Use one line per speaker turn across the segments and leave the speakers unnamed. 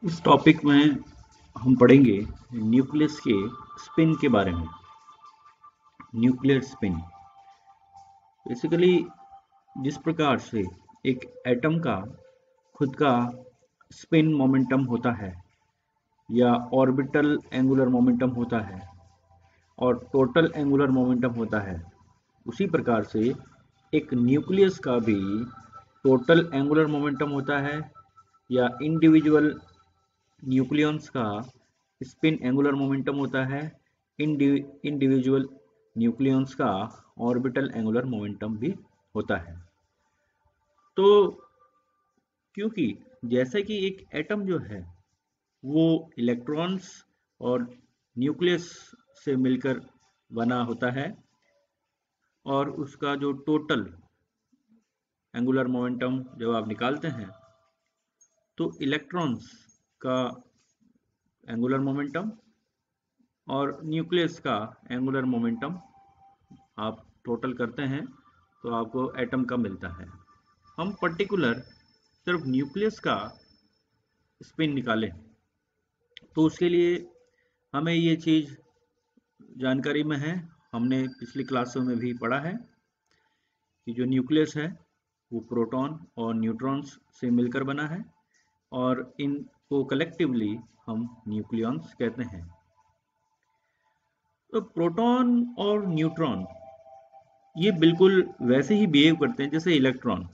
इस टॉपिक में हम पढ़ेंगे न्यूक्लियस के स्पिन के बारे में। न्यूक्लियर स्पिन बेसिकली जिस प्रकार से एक एटम का खुद का स्पिन मोमेंटम होता है या ऑर्बिटल एंगुलर मोमेंटम होता है और टोटल एंगुलर मोमेंटम होता है, उसी प्रकार से एक न्यूक्लियस का भी टोटल एंगुलर मोमेंटम होता है या इंडिविजुअल न्यूक्लियॉन्स का स्पिन एंगुलर मोमेंटम होता है, इंडिविजुअल न्यूक्लियॉन्स का ऑर्बिटल एंगुलर मोमेंटम भी होता है। तो क्योंकि जैसे कि एक एटम जो है वो इलेक्ट्रॉन्स और न्यूक्लियस से मिलकर बना होता है और उसका जो टोटल एंगुलर मोमेंटम जब आप निकालते हैं तो इलेक्ट्रॉन्स का एंगुलर मोमेंटम और न्यूक्लियस का एंगुलर मोमेंटम आप टोटल करते हैं तो आपको एटम का मिलता है। हम पर्टिकुलर सिर्फ न्यूक्लियस का स्पिन निकालें तो उसके लिए हमें ये चीज़ जानकारी में है, हमने पिछली क्लासों में भी पढ़ा है कि जो न्यूक्लियस है वो प्रोटॉन और न्यूट्रॉन्स से मिलकर बना है और इनको कलेक्टिवली हम न्यूक्लियॉन्स कहते हैं। तो प्रोटॉन और न्यूट्रॉन ये बिल्कुल वैसे ही बिहेव करते हैं जैसे इलेक्ट्रॉन,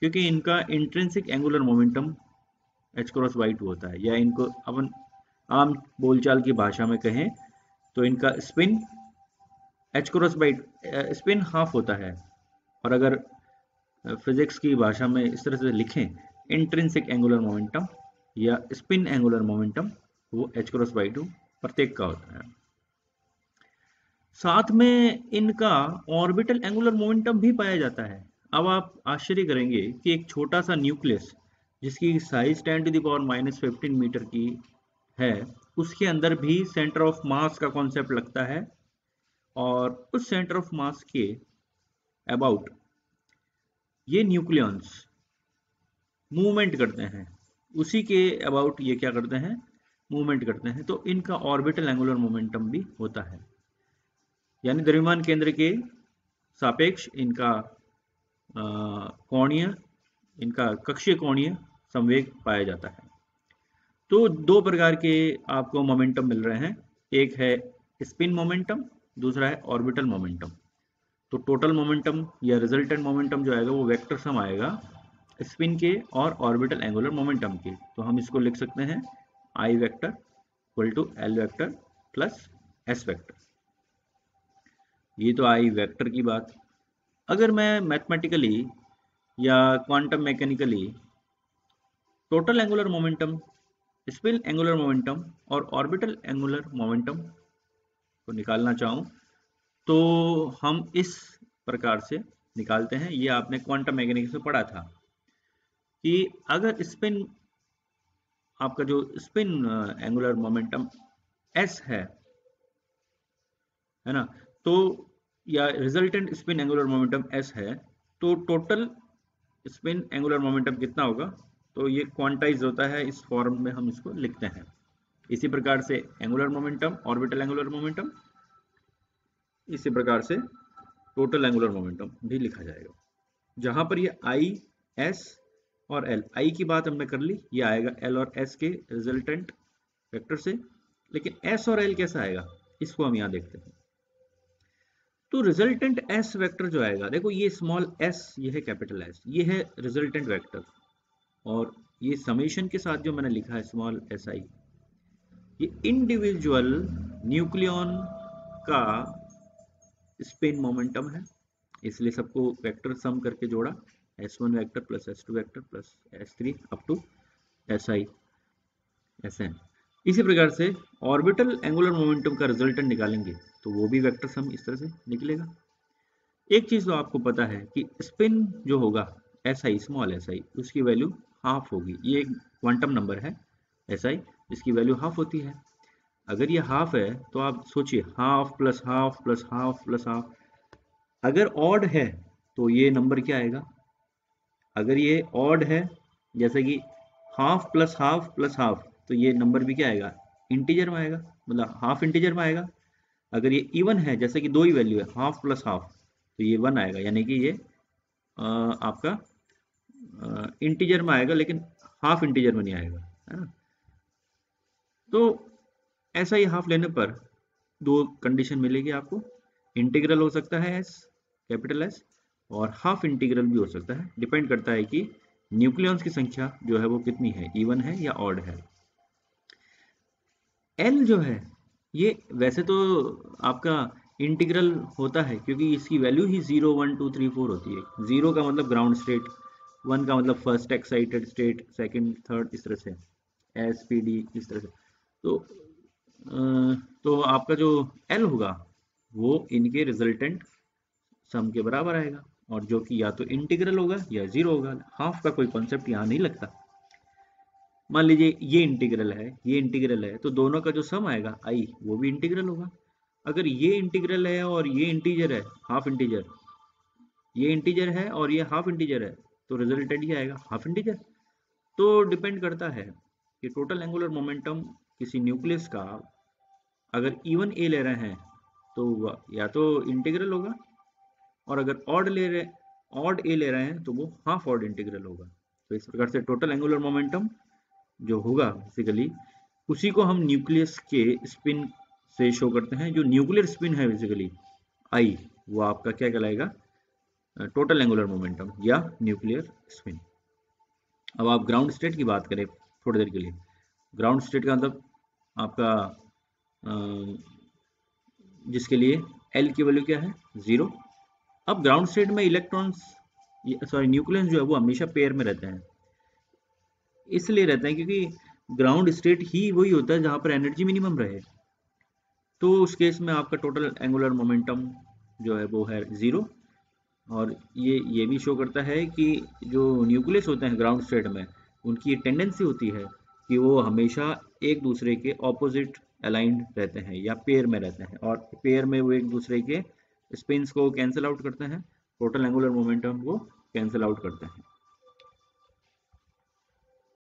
क्योंकि इनका intrinsic angular momentum h cross y2 होता है, या इनको अपन आम बोलचाल की भाषा में कहें तो इनका spin h cross y spin half होता है, और अगर फिजिक्स की भाषा में इस तरह से लिखें इंट्रिंसिक एंगुलर मोमेंटम या स्पिन एंगुलर मोमेंटम, वो h क्रॉस y2 प्रत्येक का होता है। साथ में इनका ऑर्बिटल एंगुलर मोमेंटम भी पाया जाता है। अब आप आश्चर्य करेंगे कि एक छोटा सा न्यूक्लियस जिसकी साइज 10⁻⁻15 मीटर की है, उसके अंदर भी सेंटर ऑफ मास का कॉन्सेप्ट लगता है और उस सेंटर ऑफ मास के अबाउट ये न्यूक्लियॉन्स मूवमेंट करते हैं, उसी के अबाउट ये क्या करते हैं, मूवमेंट करते हैं। तो इनका ऑर्बिटल एंगुलर मोमेंटम भी होता है, यानी द्रव्यमान केंद्र के सापेक्ष इनका कोणीय, इनका कक्षीय कोणीय संवेग पाया जाता है। तो दो प्रकार के आपको मोमेंटम मिल रहे हैं, एक है स्पिन मोमेंटम, दूसरा है ऑर्बिटल मोमेंटम। तो टोटल मोमेंटम या रिजल्टेंट मोमेंटम जो आएगा वो वेक्टर सम आएगा स्पिन के और ऑर्बिटल एंगुलर मोमेंटम के। तो हम इसको लिख सकते हैं I vector equal to L vector plus S vector. ये तो आई वेक्टर की बात। अगर मैं मैथमेटिकली या quantum mechanically total angular momentum, spin angular momentum और ऑर्बिटल एंगुलर मोमेंटम को निकालना चाहूँ तो हम इस प्रकार से निकालते हैं। ये आपने क्वांटम मैकेनिक्स में पढ़ा था कि अगर स्पिन, आपका जो स्पिन एंगुलर मोमेंटम s है ना, तो या resultant spin angular momentum s है, तो टोटल स्पिन एंगुलर मोमेंटम कितना होगा, तो ये क्वांटाइज होता है, इस फॉर्म में हम इसको लिखते हैं। इसी प्रकार से angular momentum, orbital angular momentum, इसी प्रकार से टोटल एंगुलर मोमेंटम भी लिखा जाएगा, जहां पर ये आई, एस और एल, आई की बात हमने कर ली, ये आएगा एल और एस के रिजल्टेंट वेक्टर से। लेकिन एस और एल कैसा आएगा, इसको हम यहां देखते हैं। तो रिजल्टेंट एस वेक्टर जो आएगा, देखो ये स्मॉल एस, ये है कैपिटल एस, ये है रिजल्टेंट वेक्टर, और ये समेशन के साथ जो मैंने लिखा है स्मॉल एस आई, ये इंडिविजुअल न्यूक्लियॉन का स्पिन मोमेंटम है, इसलिए सबको वेक्टर सम करके जोड़ा, s1 vector plus s2 vector plus s3 up to si sn। इसी प्रकार से ऑर्बिटल एंगुलर मोमेंटम का रिजल्टेंट निकालेंगे तो वो भी वेक्टर सम इस तरह से निकलेगा। एक चीज तो आपको पता है कि स्पिन जो होगा si, स्मॉल si, उसकी वैल्यू हाफ होगी। ये एक क्वांटम नंबर है si, जिसकी वैल्यू हाफ होती है। अगर ये हाफ है तो आप सोचिए, half plus half plus half plus half, अगर ऑड है तो ये नंबर क्या आएगा, अगर ये ऑड है जैसे कि half plus half plus half, तो ये नंबर भी क्या आएगा, इंटीजर में आएगा, मतलब हाफ इंटीजर में आएगा। अगर ये इवन है, जैसे कि दो ही वैल्यू है, हाफ प्लस हाफ, तो ये 1 आएगा, यानी कि ये आपका इंटीजर में आएगा, लेकिन हाफ इंटीजर में नहीं आएगा, है ना। तो ऐसा ही हाफ लेने पर दो कंडीशन मिलेगी आपको, इंटीग्रल हो सकता है एस, कैपिटल एस, और हाफ इंटीग्रल भी हो सकता है। डिपेंड करता है कि न्यूक्लियॉन्स की संख्या जो है वो कितनी है, इवन है या ऑड है। एल जो है ये वैसे तो आपका इंटीग्रल होता है, क्योंकि इसकी वैल्यू ही 0 1 2 3 4 होती है। 0 का मतलब ग्राउंड स्टेट, 1 का मतलब first excited state, second third, इस तरह से एस पी डी, इस तरह से। तो तो आपका जो एल होगा वो इनके रिजल्टेंट सम के बराबर आएगा, और जो कि या तो इंटीग्रल होगा या जीरो होगा। हाफ का कोई कॉन्सेप्ट यहाँ नहीं लगता। मान लीजिए ये इंटीग्रल है, ये इंटीग्रल है, तो दोनों का जो सम आएगा आई, वो भी इंटीग्रल होगा। अगर ये इंटीग्रल है और ये इंटीजर है, हाफ इंटीजर, ये इंटीजर है और ये हाफ इंटीजर है, तो रिजल्टेंट ये आएगा हाफ इंटीजर। तो डिपेंड करता है कि टोटल एंगुलर मोमेंटम किसी न्यूक्लियस का अगर इवन ए ले रहे हैं तो या तो इंटीग्रल होगा, और अगर ऑड ए ले रहे हैं तो वो हाफ ऑड इंटीग्रल होगा। तो इस प्रकार से टोटल एंगुलर मोमेंटम जो होगा बेसिकली, उसी को हम न्यूक्लियस के स्पिन से शो करते हैं। जो न्यूक्लियर स्पिन है बेसिकली आई, वो आपका क्या कहलाएगा, टोटल एंगुलर मोमेंटम या न्यूक्लियर स्पिन। अब आप ग्राउंड स्टेट की बात करें थोड़ी देर के लिए। ग्राउंड स्टेट का मतलब आपका जिसके लिए एल की वैल्यू क्या है, 0। अब ग्राउंड स्टेट में इलेक्ट्रॉन्स, सॉरी न्यूक्लियस जो है वो हमेशा पेयर में रहते हैं। इसलिए रहते हैं क्योंकि ग्राउंड स्टेट ही वही होता है जहां पर एनर्जी मिनिमम रहे। तो उस केस में आपका टोटल एंगुलर मोमेंटम जो है वो है 0। और ये भी शो करता है कि जो न्यूक्लियस होते हैं ग्राउंड स्टेट में, उनकी टेंडेंसी होती है कि वो हमेशा एक दूसरे के ऑपोजिट अलाइंड रहते हैं या पेयर में रहते हैं, और पेयर में वो एक दूसरे के स्पिन्स को कैंसिल आउट करते हैं, टोटल एंगुलर मोमेंटम को कैंसिल आउट करते हैं।